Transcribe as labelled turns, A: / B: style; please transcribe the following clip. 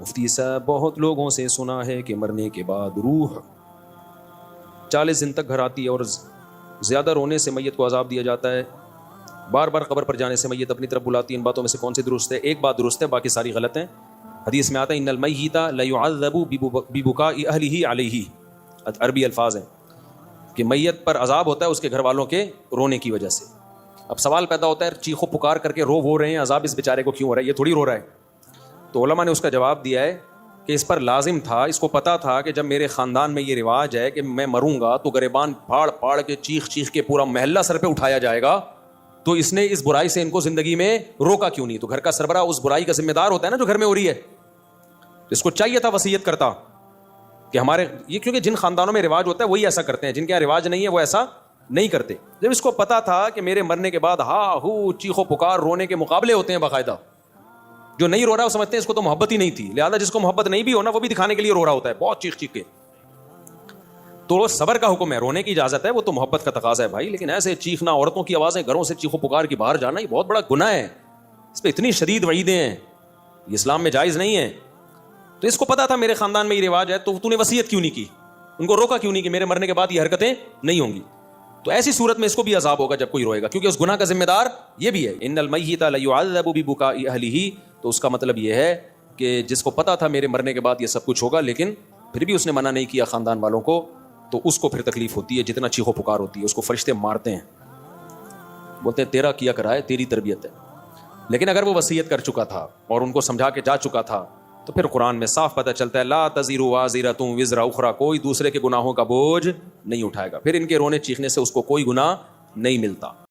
A: مفتی صاحب بہت لوگوں سے سنا ہے کہ مرنے کے بعد روح 40 دن تک گھر آتی ہے اور زیادہ رونے سے میت کو عذاب دیا جاتا ہے، بار بار قبر پر جانے سے میت اپنی طرف بلاتی ہے، ان باتوں میں سے کون سی درست ہے؟ ایک بات درست ہے، باقی ساری غلط ہیں۔ حدیث میں آتا ہے ان المیت لیعذب ببکاء اہلہ علیہ، عربی الفاظ ہیں کہ میت پر عذاب ہوتا ہے اس کے گھر والوں کے رونے کی وجہ سے۔ اب سوال پیدا ہوتا ہے چیخو پکار کر کے رو رہے ہیں، عذاب اس بیچارے کو کیوں ہو رہا ہے؟ یہ تھوڑی رو رہا ہے۔ تو علماء نے اس کا جواب دیا ہے کہ اس پر لازم تھا، اس کو پتا تھا کہ جب میرے خاندان میں یہ رواج ہے کہ میں مروں گا تو گریبان پھاڑ پھاڑ کے چیخ چیخ کے پورا محلہ سر پہ اٹھایا جائے گا، تو اس نے اس برائی سے ان کو زندگی میں روکا کیوں نہیں؟ تو گھر کا سربراہ اس برائی کا ذمہ دار ہوتا ہے نا جو گھر میں ہو رہی ہے، اس کو چاہیے تھا وصیت کرتا کہ ہمارے یہ، کیونکہ جن خاندانوں میں رواج ہوتا ہے وہی ایسا کرتے ہیں، جن کے یہاں رواج نہیں ہے وہ ایسا نہیں کرتے۔ جب اس کو پتا تھا کہ میرے مرنے کے بعد ہا ہو چیخو پکار رونے کے مقابلے ہوتے ہیں باقاعدہ، جو نہیں رو رہا وہ سمجھتے ہیں اس کو تو محبت ہی نہیں تھی، لہذا جس کو محبت نہیں بھی ہونا وہ بھی دکھانے کے لیے رو رہا ہوتا ہے بہت چیخ چیخ کے۔ تو صبر کا حکم ہے، رونے کی اجازت ہے، وہ تو محبت کا تقاضا ہے بھائی، لیکن ایسے چیخنا، عورتوں کی آوازیں گھروں سے چیخو پکار کی باہر جانا، یہ بہت بڑا گناہ ہے، اس پہ اتنی شدید وعیدیں ہیں، یہ اسلام میں جائز نہیں ہے۔ تو اس کو پتا تھا میرے خاندان میں یہ رواج ہے، تو نے وصیت کیوں نہیں کی؟ ان کو روکا کیوں نہیں کہ میرے مرنے کے بعد یہ حرکتیں نہیں ہوں گی؟ تو ایسی صورت میں اس کو بھی عذاب ہوگا جب کوئی روئے گا، کیونکہ اس گناہ کا ذمہ دار یہ بھی ہے۔ ان المیت لیعذب ببکاء اہلہ، تو اس کا مطلب یہ ہے کہ جس کو پتا تھا میرے مرنے کے بعد یہ سب کچھ ہوگا لیکن پھر بھی اس نے منع نہیں کیا خاندان والوں کو، تو اس کو پھر تکلیف ہوتی ہے، جتنا چیخو پکار ہوتی ہے اس کو فرشتے مارتے ہیں، بولتے ہیں تیرا کیا کرا ہے، تیری تربیت ہے۔ لیکن اگر وہ وصیت کر چکا تھا اور ان کو سمجھا کے جا چکا تھا تو پھر قرآن میں صاف پتہ چلتا ہے لا تزر وازرۃ وزر اخری، کوئی دوسرے کے گناہوں کا بوجھ نہیں اٹھائے گا، پھر ان کے رونے چیخنے سے اس کو کوئی گناہ نہیں ملتا۔